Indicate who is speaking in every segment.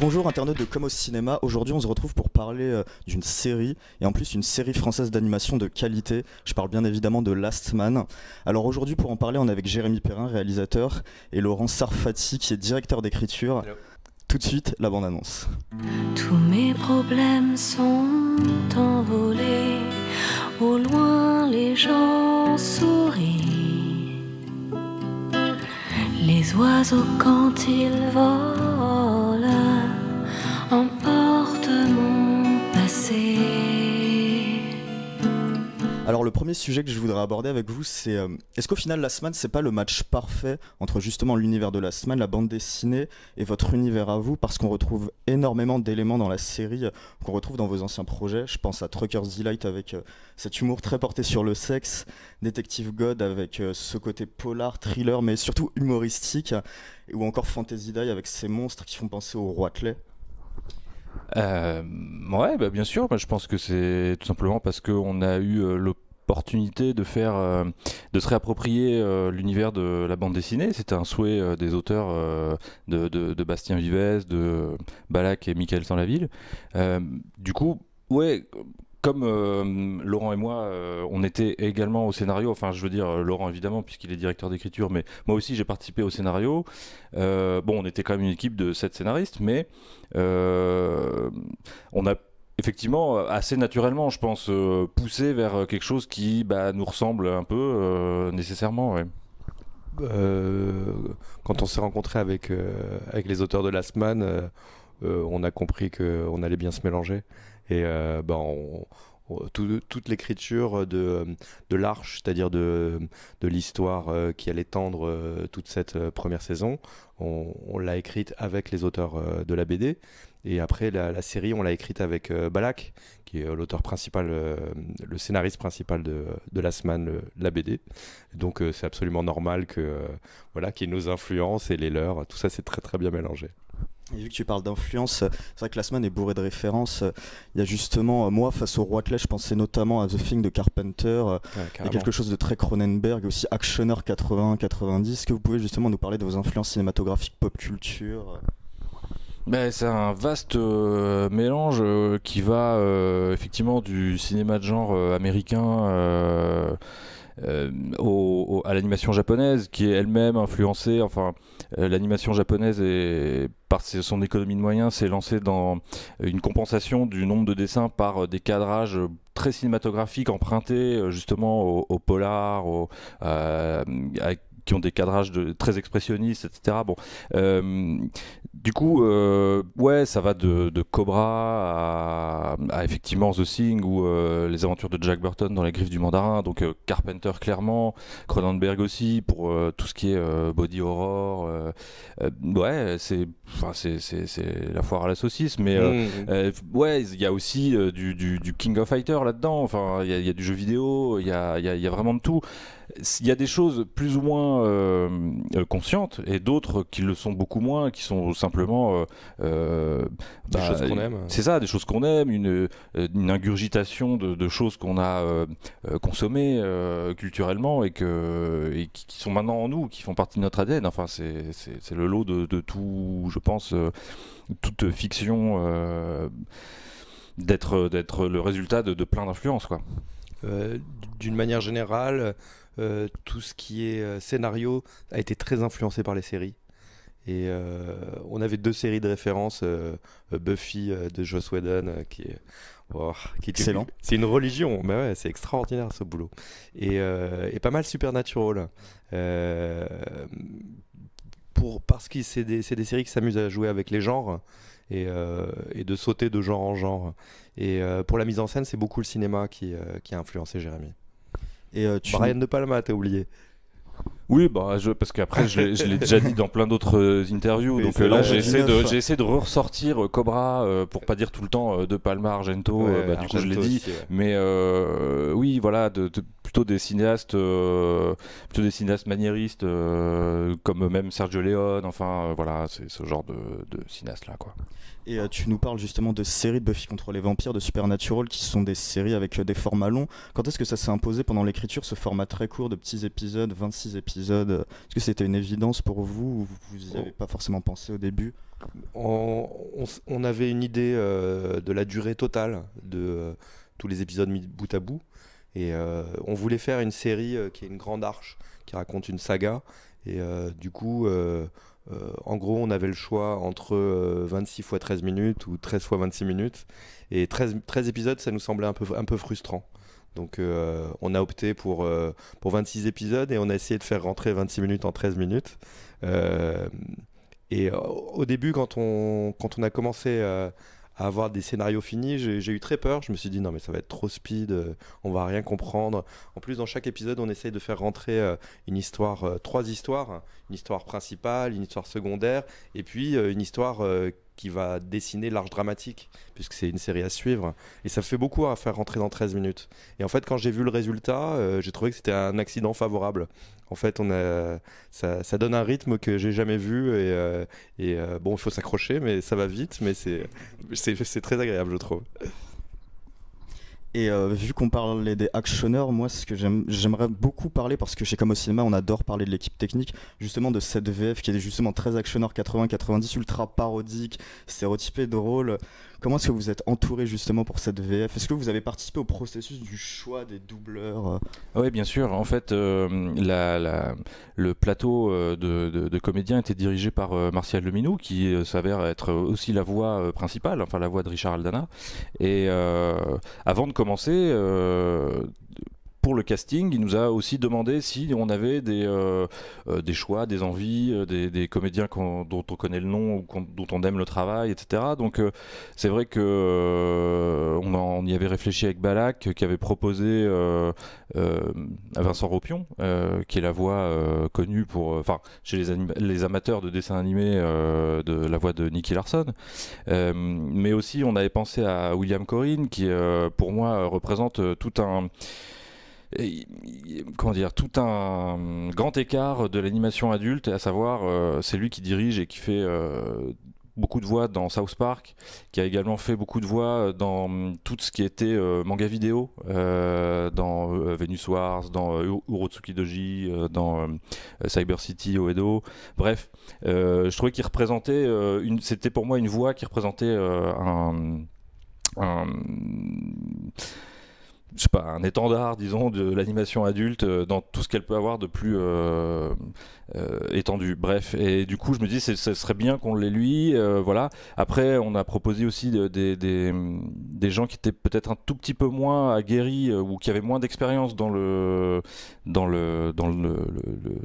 Speaker 1: Bonjour internautes de Comme au cinéma, aujourd'hui on se retrouve pour parler d'une série, et en plus une série française d'animation de qualité, je parle bien évidemment de Last Man. Alors aujourd'hui pour en parler on est avec Jérémy Perrin, réalisateur, et Laurent Sarfati qui est directeur d'écriture.
Speaker 2: Hello.
Speaker 1: Tout de suite, la bande-annonce.
Speaker 3: Tous mes problèmes sont envolés, au loin les gens sourient. Les oiseaux quand ils volent emportent mon passé.
Speaker 1: Alors le premier sujet que je voudrais aborder avec vous c'est est-ce qu'au final Last Man c'est pas le match parfait entre justement l'univers de Last Man, la bande dessinée et votre univers à vous, parce qu'on retrouve énormément d'éléments dans la série qu'on retrouve dans vos anciens projets. Je pense à Trucker's Delight avec cet humour très porté sur le sexe, Detective God avec ce côté polar, thriller mais surtout humoristique, ou encore Fantasy Die avec ces monstres qui font penser au Roitelet.
Speaker 2: Ouais, bah bien sûr. Moi, je pense que c'est tout simplement parce qu'on a eu l'opportunité de faire, de se réapproprier l'univers de la bande dessinée. C'était un souhait des auteurs de Bastien Vives, de Balak et Michael Sanlaville. Du coup, ouais. Comme Laurent et moi, on était également au scénario, enfin je veux dire Laurent évidemment puisqu'il est directeur d'écriture, mais moi aussi j'ai participé au scénario. Bon, on était quand même une équipe de 7 scénaristes, mais on a effectivement assez naturellement, je pense, poussé vers quelque chose qui nous ressemble un peu nécessairement. Ouais.
Speaker 4: Quand on s'est rencontré avec les auteurs de Last Man, on a compris qu'on allait bien se mélanger. Et toute l'écriture de l'Arche, c'est-à-dire de l'histoire qui allait tendre toute cette première saison, on l'a écrite avec les auteurs de la BD. Et après, la série, on l'a écrite avec Balak, qui est l'auteur principal, le scénariste principal de Last Man, la BD. Donc c'est absolument normal qu'il y ait nos influences et les leurs. Tout ça, c'est très très bien mélangé.
Speaker 1: Et vu que tu parles d'influence, c'est vrai que la semaine est bourrée de références. Il y a justement, moi, face au Roitelet, je pensais notamment à The Thing de Carpenter. Il y a quelque chose de très Cronenberg, aussi Actioner 80-90. Est-ce que vous pouvez justement nous parler de vos influences cinématographiques, pop culture?
Speaker 2: C'est un vaste mélange qui va effectivement du cinéma de genre américain à l'animation japonaise, qui est elle-même influencée. Enfin, l'animation japonaise, par son économie de moyens, s'est lancée dans une compensation du nombre de dessins par des cadrages très cinématographiques empruntés justement au polar, qui ont des cadrages très expressionnistes, etc. Bon, du coup, ouais, ça va de Cobra à effectivement The Thing ou les aventures de Jack Burton dans Les Griffes du Mandarin. Donc Carpenter clairement, Cronenberg aussi pour tout ce qui est body horror. Ouais, c'est la foire à la saucisse, mais ouais, il y a aussi du King of Fighter là-dedans. Enfin, il y a du jeu vidéo, il y a vraiment de tout. Il y a des choses plus ou moins conscientes et d'autres qui le sont beaucoup moins, qui sont simplement
Speaker 4: des choses qu'on aime.
Speaker 2: C'est ça, des choses qu'on aime, une ingurgitation de choses qu'on a consommées culturellement et qui sont maintenant en nous, qui font partie de notre ADN. Enfin, c'est le lot de tout, je pense, toute fiction d'être le résultat de plein d'influences, quoi.
Speaker 4: D'une manière générale, tout ce qui est scénario a été très influencé par les séries. Et on avait 2 séries de référence, Buffy de Joss Whedon, qui est
Speaker 1: excellent.
Speaker 4: C'est une religion, mais ouais, c'est extraordinaire ce boulot. Et pas mal Supernatural. Parce que c'est des séries qui s'amusent à jouer avec les genres et de sauter de genre en genre. Et pour la mise en scène, c'est beaucoup le cinéma qui a influencé Jérémy.
Speaker 1: Et
Speaker 4: Brian De Palma, t'as oublié.
Speaker 2: Oui, parce qu'après je l'ai déjà dit dans plein d'autres interviews,
Speaker 4: Oui,
Speaker 2: donc
Speaker 4: c'est
Speaker 2: là
Speaker 4: vrai.
Speaker 2: j'ai essayé de ressortir Cobra pour pas dire tout le temps De Palma, Argento,
Speaker 4: Ouais,
Speaker 2: du coup je l'ai
Speaker 4: Argento
Speaker 2: dit,
Speaker 4: aussi, ouais.
Speaker 2: mais oui, voilà, plutôt des cinéastes maniéristes comme même Sergio Leone. Enfin, voilà, c'est ce genre de cinéaste là, quoi.
Speaker 1: Et tu nous parles justement de séries de Buffy contre les vampires, de Supernatural, qui sont des séries avec des formats longs. Quand est-ce que ça s'est imposé pendant l'écriture, ce format très court de petits épisodes, 26 épisodes? Est-ce que c'était une évidence pour vous ou vous n'y avez pas forcément pensé au début?
Speaker 4: On avait une idée de la durée totale de tous les épisodes mis bout à bout. Et on voulait faire une série qui est une grande arche, qui raconte une saga. Et du coup, en gros, on avait le choix entre 26 fois 13 minutes ou 13 fois 26 minutes. Et 13 épisodes, ça nous semblait un peu frustrant. Donc on a opté pour 26 épisodes et on a essayé de faire rentrer 26 minutes en 13 minutes. Et au début, quand on a commencé à avoir des scénarios finis, j'ai eu très peur. Je me suis dit non mais ça va être trop speed, on va rien comprendre. En plus, dans chaque épisode, on essaye de faire rentrer une histoire, 3 histoires, une histoire principale, une histoire secondaire, et puis une histoire qui va dessiner l'arche dramatique, puisque c'est une série à suivre. Et ça fait beaucoup à faire rentrer dans 13 minutes. Et en fait, quand j'ai vu le résultat, j'ai trouvé que c'était un accident favorable. En fait, ça donne un rythme que j'ai jamais vu. Et bon, il faut s'accrocher, mais ça va vite. Mais c'est très agréable, je trouve.
Speaker 1: Et vu qu'on parlait des actionneurs, moi ce que j'aimerais beaucoup parler, parce que chez Comme au cinéma on adore parler de l'équipe technique, justement de cette VF qui est justement très actionneur 80-90, ultra parodique, stéréotypé, drôle. Comment est-ce que vous êtes entouré justement pour cette VF? Est-ce que vous avez participé au processus du choix des doubleurs?
Speaker 2: Oui, bien sûr. En fait, le plateau de comédiens était dirigé par Martial Leminou, qui s'avère être aussi la voix principale, enfin la voix de Richard Aldana. Et avant de commencer, pour le casting, il nous a aussi demandé si on avait des choix, des envies, des comédiens dont on connaît le nom ou dont on aime le travail, etc. Donc c'est vrai que on y avait réfléchi avec Balak, qui avait proposé à Vincent Ropion, qui est la voix connue chez les amateurs de dessins animés, de la voix de Nicky Larson. Mais aussi on avait pensé à William Corrin, qui pour moi représente tout un grand écart de l'animation adulte, à savoir c'est lui qui dirige et qui fait beaucoup de voix dans South Park, qui a également fait beaucoup de voix dans tout ce qui était manga vidéo, dans Venus Wars, dans Urotsuki Doji, dans Cyber City, Oedo. Bref, je trouvais qu'il représentait c'était pour moi une voix qui représentait je sais pas, un étendard, disons, de l'animation adulte dans tout ce qu'elle peut avoir de plus étendu. Bref, et du coup, je me dis, ce serait bien qu'on l'ait lui. Voilà. Après, on a proposé aussi des gens qui étaient peut-être un tout petit peu moins aguerris ou qui avaient moins d'expérience dans le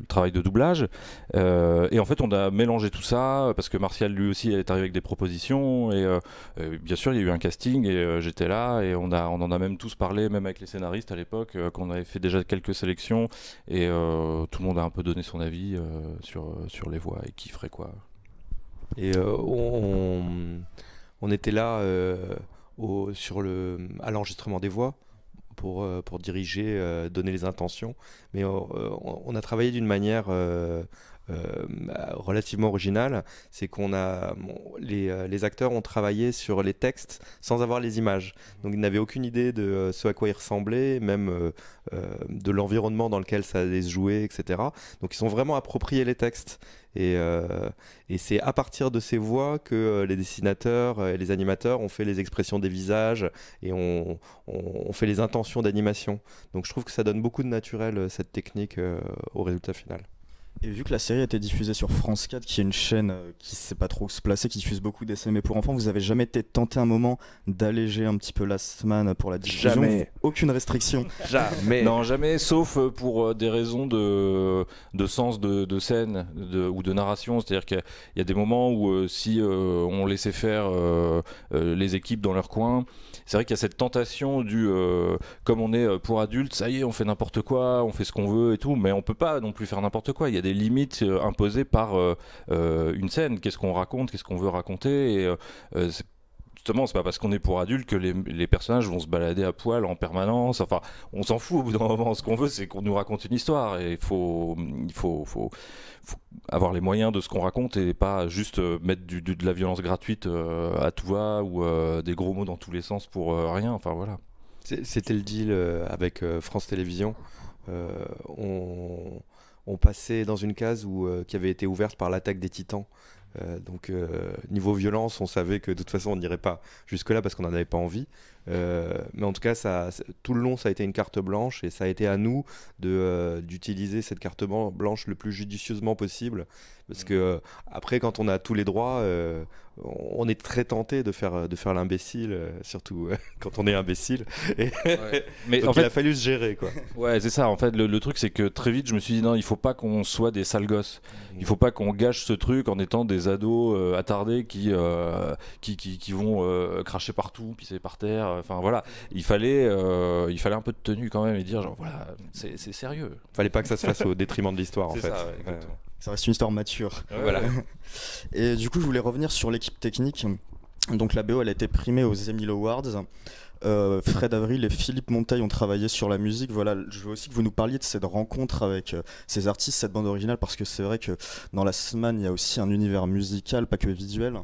Speaker 2: travail de doublage. Et en fait, on a mélangé tout ça parce que Martial, lui aussi, est arrivé avec des propositions. Et bien sûr, il y a eu un casting et j'étais là et on en a même tous parlé, même avec les scénaristes à l'époque, qu'on avait fait déjà quelques sélections et tout le monde a un peu donné son avis sur les voix et qui ferait quoi.
Speaker 4: Et on était là à l'enregistrement des voix pour diriger, donner les intentions, mais on a travaillé d'une manière relativement originale. C'est qu'on les acteurs ont travaillé sur les textes sans avoir les images, donc ils n'avaient aucune idée de ce à quoi ils ressemblaient, même de l'environnement dans lequel ça allait se jouer, etc. Donc ils sont vraiment appropriés les textes et c'est à partir de ces voix que les dessinateurs et les animateurs ont fait les expressions des visages et on fait les intentions d'animation. Donc je trouve que ça donne beaucoup de naturel, cette technique, au résultat final.
Speaker 1: Et vu que la série a été diffusée sur France 4, qui est une chaîne qui ne sait pas trop où se placer, qui diffuse beaucoup dessins animés pour enfants, vous avez jamais été tenté un moment d'alléger un petit peu la semaine pour la diffusion?
Speaker 4: Jamais.
Speaker 1: Aucune restriction?
Speaker 4: Jamais.
Speaker 2: Non, jamais, sauf pour des raisons de sens de scène ou de narration. C'est-à-dire qu'il y a des moments où si on laissait faire les équipes dans leur coin, c'est vrai qu'il y a cette tentation comme on est pour adultes, ça y est, on fait n'importe quoi, on fait ce qu'on veut et tout, mais on peut pas non plus faire n'importe quoi. Il y a des limites imposées par une scène. Qu'est-ce qu'on raconte, qu'est-ce qu'on veut raconter, et justement, c'est pas parce qu'on est pour adultes que les personnages vont se balader à poil en permanence. Enfin, on s'en fout au bout d'un moment. Ce qu'on veut, c'est qu'on nous raconte une histoire. Et il faut avoir les moyens de ce qu'on raconte et pas juste mettre de la violence gratuite à tout va ou des gros mots dans tous les sens pour rien. Enfin, voilà.
Speaker 4: C'était le deal avec France Télévisions. On passait dans une case qui avait été ouverte par l'Attaque des Titans. Donc niveau violence, on savait que de toute façon on n'irait pas jusque-là parce qu'on n'en avait pas envie. Mais en tout cas, tout le long, ça a été une carte blanche et ça a été à nous d'utiliser cette carte blanche le plus judicieusement possible. Parce que après, quand on a tous les droits, on est très tenté de faire l'imbécile, surtout quand on est imbécile. Et
Speaker 2: Mais
Speaker 4: donc
Speaker 2: en fait,
Speaker 4: il a fallu se gérer, quoi.
Speaker 2: Ouais, c'est ça. En fait, le truc, c'est que très vite, je me suis dit non, il faut pas qu'on soit des sales gosses. Il faut pas qu'on gâche ce truc en étant des ados attardés qui vont cracher partout, pisser par terre. Enfin voilà, il fallait un peu de tenue quand même et dire genre voilà, c'est sérieux.
Speaker 4: Fallait pas que ça se fasse au détriment de l'histoire, en
Speaker 2: C'est
Speaker 4: fait.
Speaker 2: ça, ouais, exactement.
Speaker 1: Ça reste une histoire mature.
Speaker 4: Voilà.
Speaker 1: Et du coup, je voulais revenir sur l'équipe technique. Donc la BO, elle a été primée aux Emmy Awards. Fred Avril et Philippe Monteil ont travaillé sur la musique. Voilà, je veux aussi que vous nous parliez de cette rencontre avec ces artistes, cette bande originale, parce que c'est vrai que dans la semaine, il y a aussi un univers musical, pas que visuel.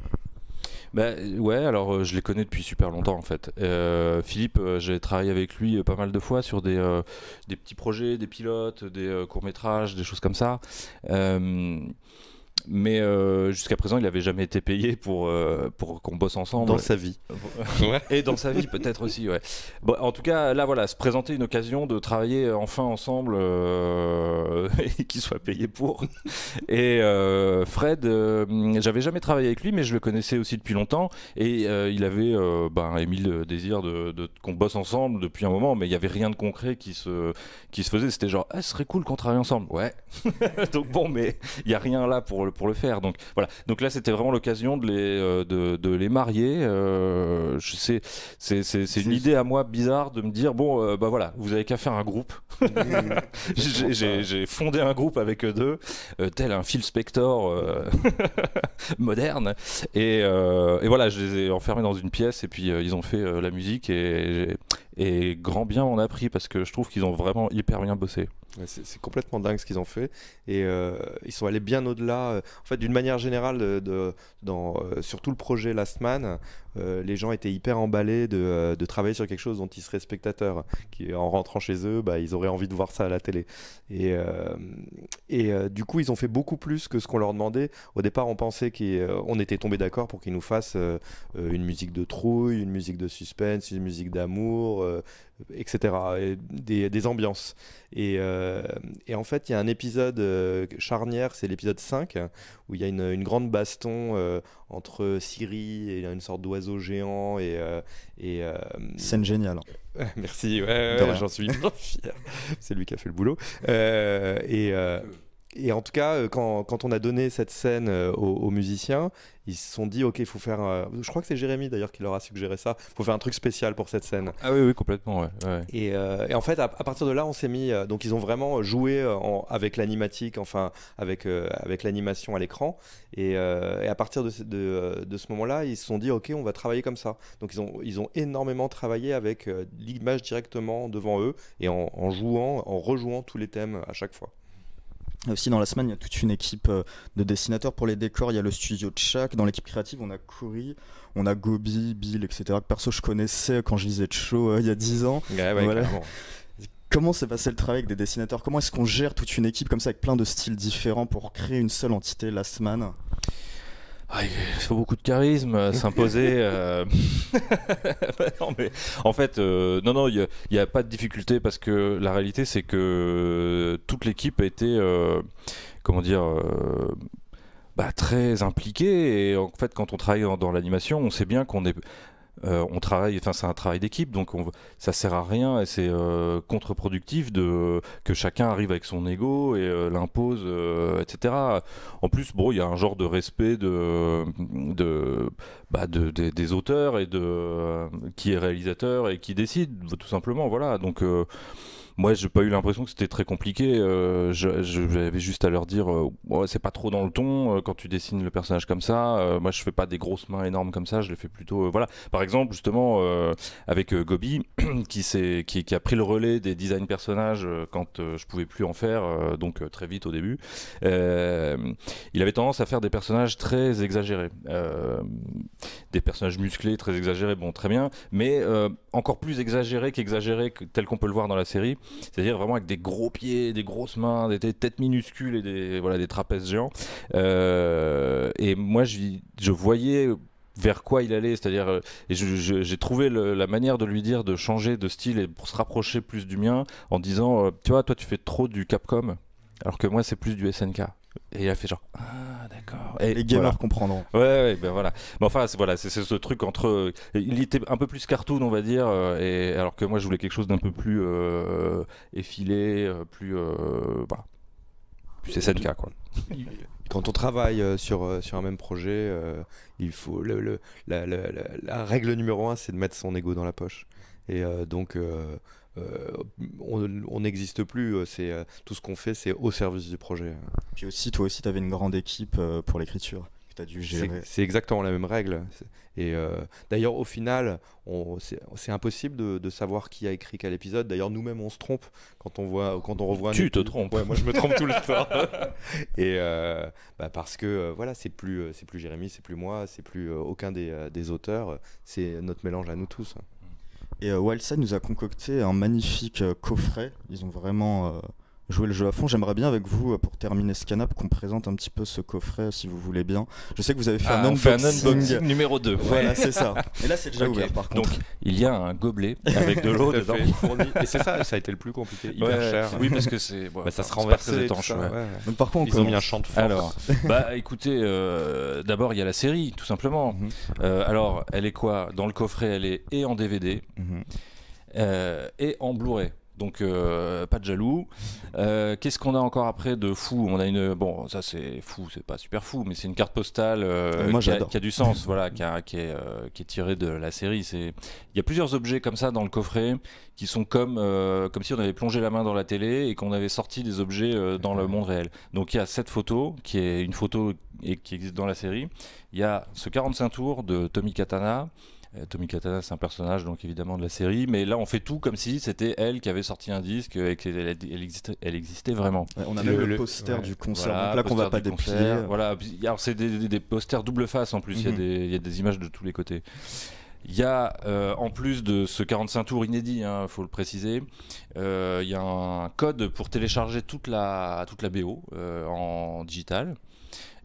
Speaker 2: Bah, ouais, alors je les connais depuis super longtemps en fait. Philippe, j'ai travaillé avec lui pas mal de fois sur des petits projets, des pilotes, des courts-métrages, des choses comme ça. Mais jusqu'à présent, il n'avait jamais été payé pour qu'on bosse ensemble.
Speaker 4: Dans sa vie.
Speaker 2: Et dans sa vie peut-être aussi, ouais. Bon, en tout cas, là voilà, se présenter une occasion de travailler enfin ensemble et qu'il soit payé pour. Et Fred, j'avais jamais travaillé avec lui, mais je le connaissais aussi depuis longtemps. Et il avait émis le désir qu'on bosse ensemble depuis un moment, mais il n'y avait rien de concret qui se faisait. C'était genre, ce serait cool qu'on travaille ensemble. Ouais. Donc bon, mais il n'y a rien là pour le faire. Donc voilà. Donc là, c'était vraiment l'occasion de les marier. C'est une idée à moi bizarre de me dire bon, voilà, vous avez qu'à faire un groupe. J'ai fondé un groupe avec eux deux, tel un Phil Spector moderne. Et voilà, je les ai enfermés dans une pièce et puis ils ont fait la musique et grand bien on a pris parce que je trouve qu'ils ont vraiment hyper bien bossé.
Speaker 4: Ouais, c'est complètement dingue ce qu'ils ont fait et ils sont allés bien au-delà. En fait, d'une manière générale, sur tout le projet Last Man, les gens étaient hyper emballés de travailler sur quelque chose dont ils seraient spectateurs, qui en rentrant chez eux, ils auraient envie de voir ça à la télé. Et du coup, ils ont fait beaucoup plus que ce qu'on leur demandait. Au départ, on pensait qu'on était tombé d'accord pour qu'ils nous fassent une musique de trouille, une musique de suspense, une musique d'amour, etc. Et des ambiances. Et en fait, il y a un épisode charnière, c'est l'épisode 5, où il y a une grande baston entre Siri et une sorte d'oiseau géant.
Speaker 1: Scène géniale.
Speaker 4: Merci, j'en suis hyper fier. C'est lui qui a fait le boulot. Et en tout cas, quand on a donné cette scène aux musiciens, ils se sont dit, ok, il faut faire... je crois que c'est Jérémy d'ailleurs qui leur a suggéré ça. Il faut faire un truc spécial pour cette scène.
Speaker 2: Ah oui, complètement, ouais.
Speaker 4: Et en fait, à partir de là, on s'est mis... donc ils ont vraiment joué avec l'animatique, enfin, avec l'animation à l'écran. Et à partir de ce moment-là, ils se sont dit, ok, on va travailler comme ça. Donc ils ont énormément travaillé avec l'image directement devant eux et en rejouant tous les thèmes à chaque fois.
Speaker 1: Aussi dans la semaine, il y a toute une équipe de dessinateurs pour les décors. Il y a le studio de Chak. Dans l'équipe créative, on a Cory, on a Gobi, Bill, etc. Que perso, je connaissais quand je lisais de show il y a 10 ans.
Speaker 4: Ouais,
Speaker 1: voilà.
Speaker 4: Clairement.
Speaker 1: Comment s'est passé le travail avec des dessinateurs? Comment est-ce qu'on gère toute une équipe comme ça avec plein de styles différents pour créer une seule entité, Last Man?
Speaker 2: Il faut beaucoup de charisme, s'imposer. Non, mais en fait, non, il n'y a pas de difficulté parce que la réalité, c'est que toute l'équipe a été, très impliquée. Et en fait, quand on travaille dans l'animation, on sait bien qu'on est. On travaille, enfin c'est un travail d'équipe, donc ça sert à rien et c'est contre-productif que chacun arrive avec son ego et l'impose, etc. En plus, il y a un genre de respect des auteurs et qui est réalisateur et qui décide, tout simplement. Voilà, donc moi, j'ai pas eu l'impression que c'était très compliqué. J'avais juste à leur dire, ouais, c'est pas trop dans le ton quand tu dessines le personnage comme ça. Moi, je fais pas des grosses mains énormes comme ça. Je les fais plutôt, voilà. Par exemple, justement, avec Gobi, qui a pris le relais des designs personnages quand je pouvais plus en faire, donc très vite au début. Il avait tendance à faire des personnages très exagérés, des personnages musclés, très exagérés. Bon, très bien, mais encore plus exagérés tel qu'on peut le voir dans la série, c'est-à-dire vraiment avec des gros pieds, des grosses mains, des têtes minuscules et des trapèzes géants. Et moi, je voyais vers quoi il allait, c'est-à-dire et j'ai trouvé la manière de lui dire de changer de style et pour se rapprocher plus du mien en disant tu vois, toi tu fais trop du Capcom alors que moi c'est plus du SNK. Et il a fait genre ah d'accord. Et
Speaker 1: les gamers comprendront.
Speaker 2: Ouais, ben voilà. Mais enfin c'est ce truc entre il était un peu plus cartoon on va dire et alors que moi je voulais quelque chose d'un peu plus effilé, plus voilà. Plus SNK quoi.
Speaker 4: Quand on travaille sur un même projet, il faut la règle numéro 1, c'est de mettre son ego dans la poche. Et donc on n'existe plus. Tout ce qu'on fait, c'est au service du projet.
Speaker 1: Puis aussi, toi aussi, tu avais une grande équipe pour l'écriture que tu as dû gérer.
Speaker 4: C'est exactement la même règle. Et d'ailleurs, au final, c'est impossible de savoir qui a écrit quel épisode. D'ailleurs, nous-mêmes, on se trompe quand on revoit.
Speaker 2: Tu te trompes.
Speaker 4: Ouais, moi, je me trompe tout le temps. Et parce que voilà, c'est plus Jérémy, c'est plus moi, c'est plus aucun des auteurs. C'est notre mélange à nous tous.
Speaker 1: Et Wildside nous a concocté un magnifique coffret. Ils ont vraiment joué le jeu à fond. J'aimerais bien avec vous, pour terminer ce canap, qu'on présente un petit peu ce coffret, si vous voulez bien. Je sais que vous avez fait un unboxing
Speaker 2: numéro 2.
Speaker 1: Voilà, c'est ça. Et là, c'est déjà ouvert, par contre.
Speaker 2: Donc, il y a un gobelet avec de l'eau dedans.
Speaker 4: Et c'est ça a été le plus compliqué, hyper cher.
Speaker 2: Oui, parce que c'est...
Speaker 4: ça se renverse
Speaker 2: très étanche.
Speaker 1: Donc, par contre,
Speaker 4: ils ont mis un champ de force.
Speaker 2: Alors, écoutez, d'abord, il y a la série, tout simplement. Alors, elle est quoi? Dans le coffret, elle est et en DVD et en Blu-ray. Donc pas de jaloux. Qu'est-ce qu'on a encore après de fou? On a une... Bon, ça c'est fou, c'est pas super fou, mais c'est une carte postale qui a du sens, voilà, qui est tirée de la série. Il y a plusieurs objets comme ça dans le coffret qui sont comme si on avait plongé la main dans la télé et qu'on avait sorti des objets dans le monde réel. Donc il y a cette photo, qui est une photo qui existe dans la série. Il y a ce 45 tours de Tommy Katana. Tommy Katana, c'est un personnage donc évidemment de la série, mais là on fait tout comme si c'était elle qui avait sorti un disque et qu'elle existait vraiment.
Speaker 1: Ouais, on a même le poster du concert, voilà, donc là qu'on va pas déplier.
Speaker 2: Voilà, alors c'est des posters double face en plus, il y a des images de tous les côtés. Il y a, en plus de ce 45 tours inédit, faut le préciser, il y a un code pour télécharger toute la BO en digital.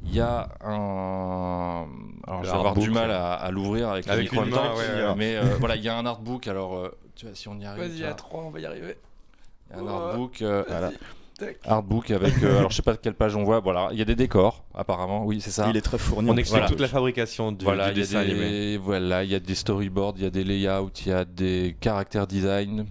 Speaker 2: Il y a un... Alors je vais avoir du mal à l'ouvrir avec le micro en même temps, mais voilà, il y a un artbook, alors tu vois, si on y arrive...
Speaker 5: Vas-y, à 3, on va y arriver.
Speaker 2: Il y a un artbook, voilà. Artbook avec, alors je sais pas quelle page on voit, voilà, il y a des décors apparemment, oui c'est ça.
Speaker 1: Il est très fourni.
Speaker 4: On explique toute la fabrication du dessin animé.
Speaker 2: Voilà, il y a des storyboards, il y a des layouts, il y a des character design,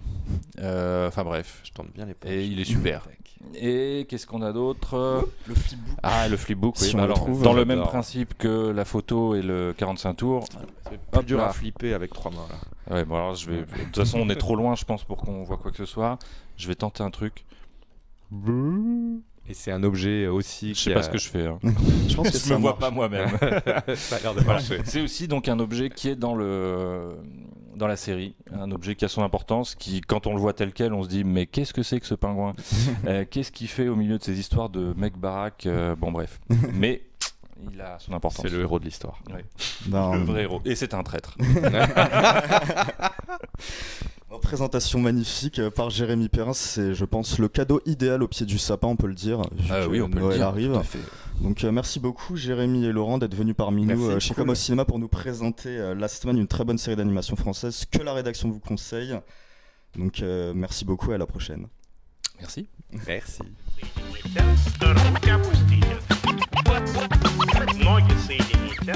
Speaker 2: enfin bref.
Speaker 4: Je tente bien les pages.
Speaker 2: Et il est super. Et qu'est-ce qu'on a d'autre?
Speaker 1: Le flipbook.
Speaker 2: Ah, le flipbook, oui.
Speaker 1: Si on
Speaker 2: alors,
Speaker 1: le trouve,
Speaker 2: dans le même principe que la photo et le 45 tours.
Speaker 4: C'est pas dur à flipper avec 3 mains là.
Speaker 2: Ouais, bon alors je vais... De toute façon, on est trop loin, je pense, pour qu'on voit quoi que ce soit. Je vais tenter un truc.
Speaker 4: Et c'est un objet aussi.
Speaker 2: Je sais pas ce que je fais.
Speaker 1: Je pense que
Speaker 2: je me vois pas moi-même.
Speaker 4: Ça a l'air de marcher.
Speaker 2: C'est aussi donc un objet qui est dans la série, un objet qui a son importance, qui quand on le voit tel quel, on se dit mais qu'est-ce que c'est que ce pingouin? Qu'est-ce qu'il fait au milieu de ces histoires de mec baraque? Bon bref, mais il a son importance.
Speaker 4: C'est le héros de l'histoire.
Speaker 2: Ouais. Le vrai héros. Et c'est un traître.
Speaker 1: Présentation magnifique par Jérémy Perrin, c'est je pense le cadeau idéal au pied du sapin, on peut le dire.
Speaker 2: Oui, on peut
Speaker 1: Noël
Speaker 2: le dire.
Speaker 1: arrive.
Speaker 2: Tout à fait.
Speaker 1: Donc merci beaucoup Jérémy et Laurent d'être venus parmi nous chez Comme au cinéma pour nous présenter Last Man, une très bonne série d'animation française que la rédaction vous conseille. Donc merci beaucoup et à la prochaine.
Speaker 2: Merci.
Speaker 4: Merci.
Speaker 6: Ноги соедините.